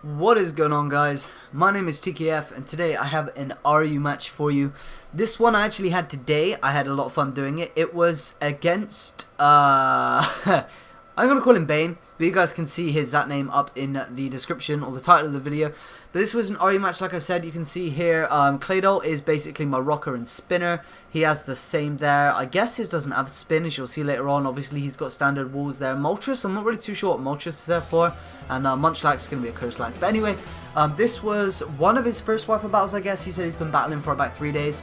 What is going on, guys? My name is TKF and today I have an RU match for you. This one I actually had today. I had a lot of fun doing it. It was against I'm gonna call him Bane, but you guys can see his name up in the description or the title of the video. But this was an RU match, like I said. You can see here Claydol is basically my rocker and spinner. He has the same there. I guess his doesn't have spin, as you'll see later on. Obviously he's got standard walls there. Moltres, I'm not really too sure what Moltres is there for. And Munchlax is going to be a Curse Lax. But anyway, this was one of his first Wifi battles, I guess. He said he's been battling for about 3 days.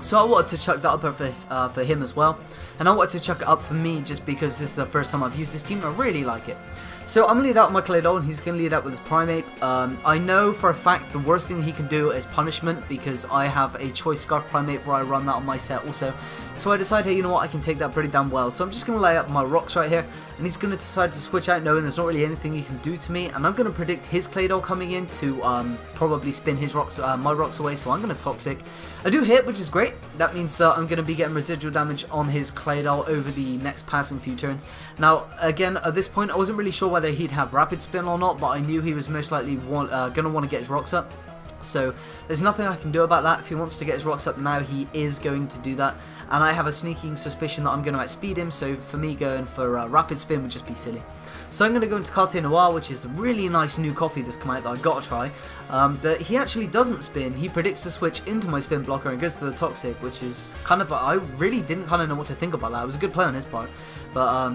So I wanted to chuck that up for him as well. And I wanted to chuck it up for me just because this is the first time I've used this team and I really like it. So I'm going to lead out my Claydol and he's going to lead out with his Primeape. I know for a fact the worst thing he can do is punishment because I have a Choice Scarf Primeape where I run that on my set also. So I decided, hey, you know what, I can take that pretty damn well. So I'm just going to lay out my rocks right here and he's going to decide to switch out knowing there's not really anything he can do to me. And I'm going to predict his Claydol coming in to probably spin his rocks, my rocks away. So I'm going to Toxic. I do hit, which is great. That means that I'm going to be getting residual damage on his Claydol over the next passing few turns. Now, again, at this point, I wasn't really sure whether he'd have Rapid Spin or not, but I knew he was most likely going to want to get his rocks up. So there's nothing I can do about that. If he wants to get his rocks up now, he is going to do that. And I have a sneaking suspicion that I'm going to outspeed him, so for me going for Rapid Spin would just be silly. So I'm going to go into Carte Noir, which is the really nice new coffee that's come out that I got to try. But he actually doesn't spin. He predicts to switch into my spin blocker and goes for the Toxic, which is kind of, I really didn't kind of know what to think about that. It was a good play on his part. But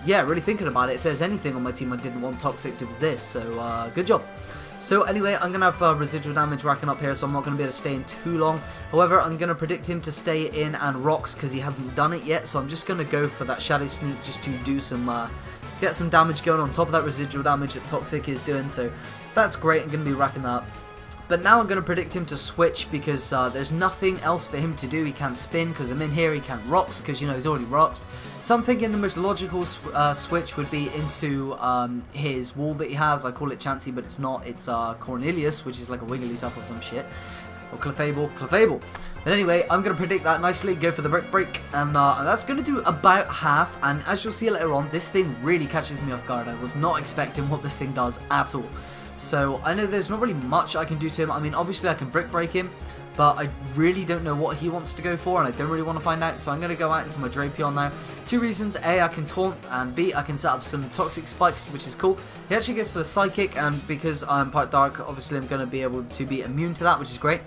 yeah, really thinking about it, if there's anything on my team I didn't want Toxic, it was this. So good job. So anyway, I'm going to have residual damage racking up here, so I'm not going to be able to stay in too long. However, I'm going to predict him to stay in and rocks because he hasn't done it yet. So I'm just going to go for that Shadow Sneak just to do some, get some damage going on top of that residual damage that Toxic is doing. So that's great. I'm going to be racking that up. But now I'm going to predict him to switch because there's nothing else for him to do. He can't spin because I'm in here. He can't rocks because, you know, he's already rocks. So I'm thinking the most logical switch would be into his wall that he has. I call it Chansey, but it's not. It's Cornelius, which is like a Wigglytuff or some shit. Or Clefable. But anyway, I'm going to predict that nicely, go for the Brick Break, and that's going to do about half. And as you'll see later on, this thing really catches me off guard. I was not expecting what this thing does at all. So I know there's not really much I can do to him. I mean, obviously I can Brick Break him, but I really don't know what he wants to go for, and I don't really want to find out. So I'm going to go out into my Drapion now. 2 reasons: A, I can taunt, and B, I can set up some Toxic Spikes, which is cool. He actually goes for the Psychic, and because I'm part Dark, obviously I'm going to be able to be immune to that, which is great.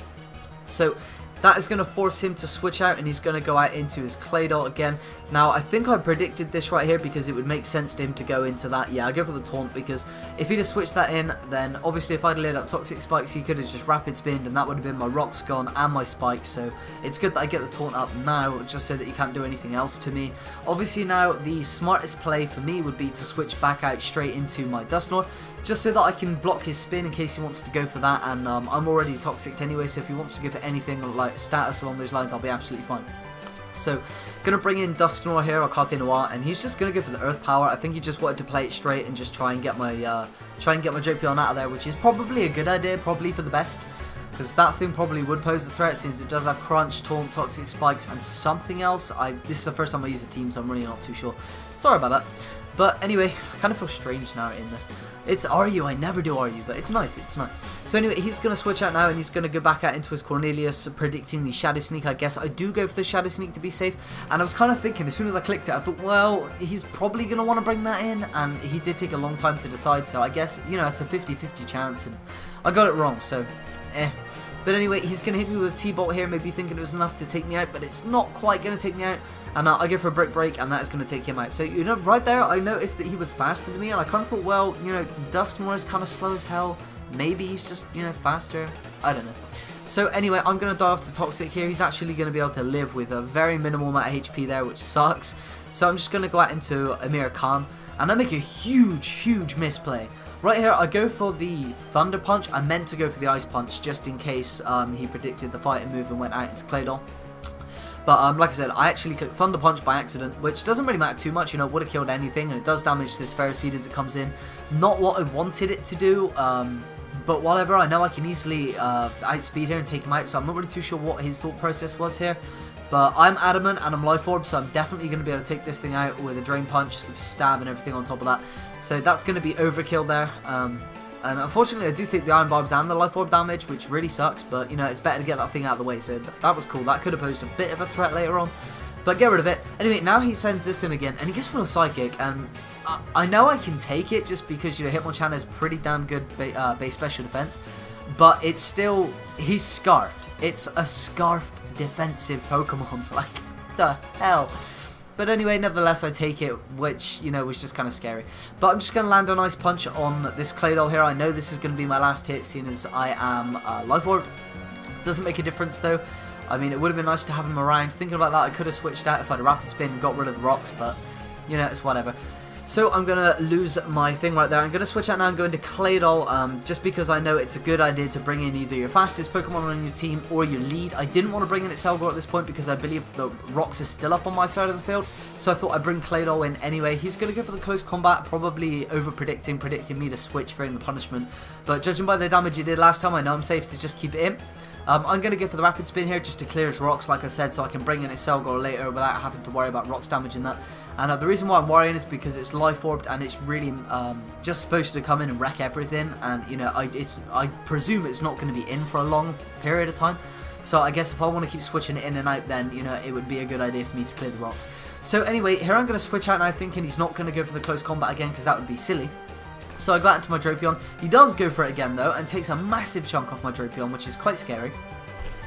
So that is going to force him to switch out, and he's going to go out into his Claydol again. Now, I think I predicted this right here because it would make sense to him to go into that. Yeah, I go for the Taunt because if he'd have switched that in, then obviously if I'd laid up Toxic Spikes, he could have just Rapid Spinned, and that would have been my Rocks gone and my Spikes. So it's good that I get the Taunt up now, just so that he can't do anything else to me. Obviously now, the smartest play for me would be to switch back out straight into my Dusknoir, just so that I can block his spin in case he wants to go for that. And I'm already Toxic anyway, so if he wants to go for anything like status along those lines, I'll be absolutely fine. So, gonna bring in Dusknoir here, or Carte Noir, and he's just gonna go for the Earth Power. I think he just wanted to play it straight and just try and get my Drapion out of there, which is probably a good idea, probably for the best, because that thing probably would pose the threat since it does have Crunch, Taunt, Toxic Spikes, and something else. This is the first time I use the team, so I'm really not too sure. Sorry about that. But anyway, I kind of feel strange now in this. It's RU, I never do RU, but it's nice, it's nice. So anyway, he's going to switch out now, and he's going to go back out into his Cornelius, predicting the Shadow Sneak, I guess. I do go for the Shadow Sneak to be safe, and I was kind of thinking, as soon as I clicked it, I thought, well, he's probably going to want to bring that in, and he did take a long time to decide, so I guess, you know, it's a 50-50 chance, and I got it wrong, so, But anyway, he's going to hit me with a T-Bolt here, maybe thinking it was enough to take me out, but it's not quite going to take me out. And I go for a Brick Break, and that is going to take him out. So, you know, right there, I noticed that he was faster than me, and I kind of thought, well, you know, Dusknoir is kind of slow as hell. Maybe he's just, you know, faster. I don't know. So, anyway, I'm going to die off to Toxic here. He's actually going to be able to live with a very minimal amount of HP there, which sucks. So, I'm just going to go out into Amir Khan, and I make a huge misplay. Right here, I go for the Thunder Punch. I meant to go for the Ice Punch, just in case he predicted the fighting move and went out into Claydol. But like I said, I actually clicked Thunder Punch by accident, which doesn't really matter too much. You know, it would have killed anything, and it does damage this Ferroseed as it comes in. Not what I wanted it to do, but whatever. I know I can easily outspeed here and take him out, so I'm not really too sure what his thought process was here. But I'm adamant, and I'm Life Orb, so I'm definitely going to be able to take this thing out with a Drain Punch. It's going to be stab and everything on top of that. So that's going to be overkill there. And unfortunately, I do take the Iron Barbs and the Life Orb damage, which really sucks. But, you know, it's better to get that thing out of the way. So that was cool. That could have posed a bit of a threat later on. But get rid of it. Anyway, now he sends this in again. And he goes for a Psychic. And I know I can take it just because, you know, Hitmonchan has pretty damn good base special defense. But it's still... He's Scarfed. It's a Scarfed defensive Pokemon. Like, the hell? But anyway, nevertheless, I take it, which, you know, was just kind of scary. But I'm just going to land a nice punch on this Claydol here. I know this is going to be my last hit, seeing as I am Life Orb. Doesn't make a difference, though. I mean, it would have been nice to have him around. Thinking about that, I could have switched out if I had a Rapid Spin and got rid of the rocks, but, you know, it's whatever. So I'm going to lose my thing right there. I'm going to switch out now and go into Claydol, just because I know it's a good idea to bring in either your fastest Pokemon on your team or your lead. I didn't want to bring in Excelgor at this point because I believe the rocks are still up on my side of the field. So I thought I'd bring Claydol in anyway. He's going to go for the close combat, probably over-predicting me to switch, fearing the punishment. But judging by the damage he did last time, I know I'm safe to just keep it in. I'm going to go for the Rapid Spin here just to clear his rocks, like I said, so I can bring in Excelgor later without having to worry about rocks damaging that. And the reason why I'm worrying is because it's Life Orbed and it's really just supposed to come in and wreck everything. And, you know, I presume it's not going to be in for a long period of time. So I guess if I want to keep switching it in and out, then, you know, it would be a good idea for me to clear the rocks. So anyway, here I'm going to switch out now, thinking he's not going to go for the close combat again because that would be silly. So I go out into my Drapion. He does go for it again, though, and takes a massive chunk off my Drapion, which is quite scary.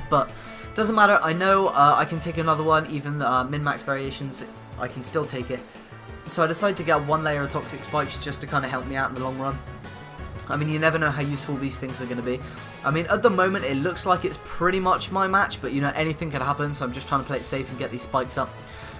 But doesn't matter. I know I can take another one, even min-max variations. I can still take it. So I decided to get one layer of Toxic Spikes just to kind of help me out in the long run. I mean, you never know how useful these things are going to be. I mean, at the moment, it looks like it's pretty much my match, but, you know, anything could happen, so I'm just trying to play it safe and get these spikes up.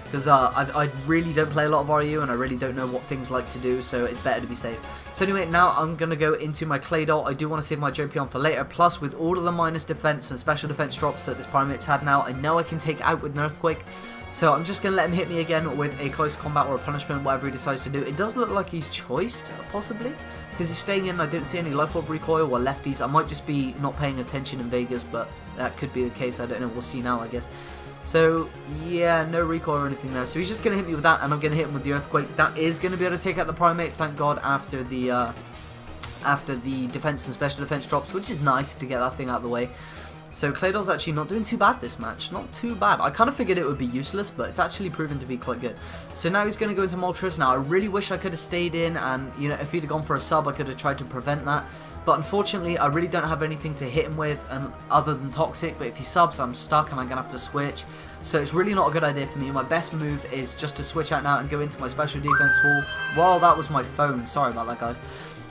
Because I really don't play a lot of RU, and I really don't know what things like to do, so it's better to be safe. So anyway, now I'm going to go into my Claydol. I do want to save my Drapion for later, plus with all of the minus defense and special defense drops that this Primate's had now, I know I can take out with an Earthquake. So I'm just going to let him hit me again with a close combat or a punishment, whatever he decides to do. It does look like he's choiced, possibly, because he's staying in. I don't see any Life Orb recoil or lefties. I might just be not paying attention in Vegas, but that could be the case. I don't know. We'll see now, I guess. So, yeah, no recoil or anything there. So he's just going to hit me with that, and I'm going to hit him with the Earthquake. That is going to be able to take out the Primate, thank God, after the defense and special defense drops, which is nice to get that thing out of the way. So Claydol's actually not doing too bad this match. Not too bad. I kind of figured it would be useless, but it's actually proven to be quite good. So now he's going to go into Moltres. Now, I really wish I could have stayed in, and, you know, if he'd have gone for a sub, I could have tried to prevent that. But unfortunately, I really don't have anything to hit him with other than Toxic. But if he subs, I'm stuck, and I'm going to have to switch. So it's really not a good idea for me. My best move is just to switch out now and go into my special defense wall. Well, that was my phone. Sorry about that, guys.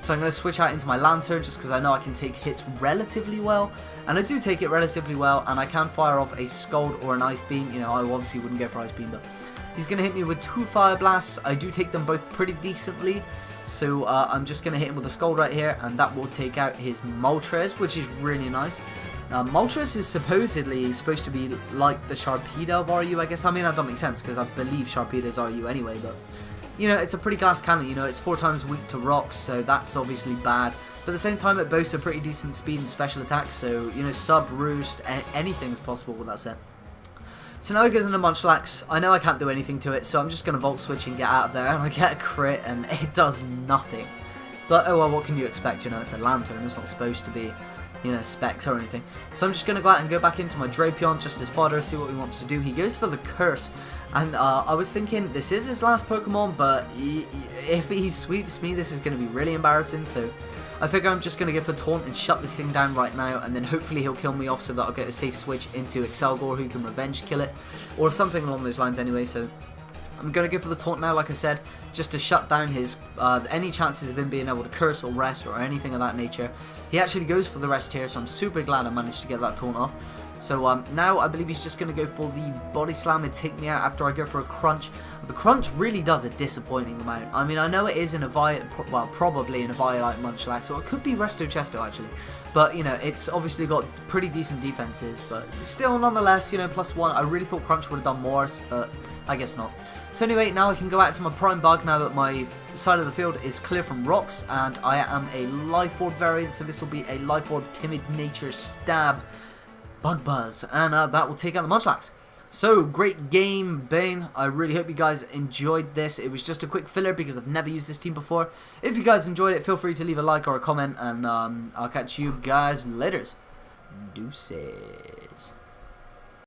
So I'm going to switch out into my Lantern just because I know I can take hits relatively well. And I do take it relatively well, and I can fire off a Scald or an Ice Beam. You know, I obviously wouldn't go for Ice Beam, but he's going to hit me with 2 Fire Blasts. I do take them both pretty decently. So I'm just going to hit him with a Scald right here, and that will take out his Moltres, which is really nice. Moltres is supposedly supposed to be like the Sharpedo of RU, I guess. I mean, that doesn't make sense because I believe Sharpedo is RU anyway, but, you know, it's a pretty glass cannon. You know, it's 4 times weak to rocks, so that's obviously bad. But at the same time, it boasts a pretty decent speed and special attack, so, you know, sub, roost, anything's possible with that set. So now he goes into Munchlax. I know I can't do anything to it, so I'm just going to Volt Switch and get out of there, and I get a crit, and it does nothing. But, oh well, what can you expect? You know, it's a Lantern, it's not supposed to be, you know, specs or anything. So I'm just going to go out and go back into my Drapion, just as fodder, see what he wants to do. He goes for the Curse, and I was thinking, this is his last Pokemon, but if he sweeps me, this is going to be really embarrassing, so I figure I'm just going to go for Taunt and shut this thing down right now, and then hopefully he'll kill me off so that I'll get a safe switch into Excelgor, who can revenge kill it, or something along those lines anyway. So I'm going to go for the Taunt now, like I said, just to shut down his any chances of him being able to curse or rest or anything of that nature. He actually goes for the rest here, so I'm super glad I managed to get that Taunt off. So now I believe he's just going to go for the Body Slam and take me out after I go for a Crunch. The Crunch really does a disappointing amount. I mean, I know it is in a probably in a Violet Munchlax, or it could be Resto Chesto actually. But, you know, it's obviously got pretty decent defenses, but still, nonetheless, you know, +1. I really thought Crunch would have done more, but I guess not. So anyway, now I can go out to my Prime Bug now that my side of the field is clear from rocks, and I am a Life Orb variant, so this will be a Life Orb Timid Nature Stab Bug Buzz, and that will take out the Munchlax. So, great game, Bane. I really hope you guys enjoyed this. It was just a quick filler because I've never used this team before. If you guys enjoyed it, feel free to leave a like or a comment, and I'll catch you guys later. Deuces.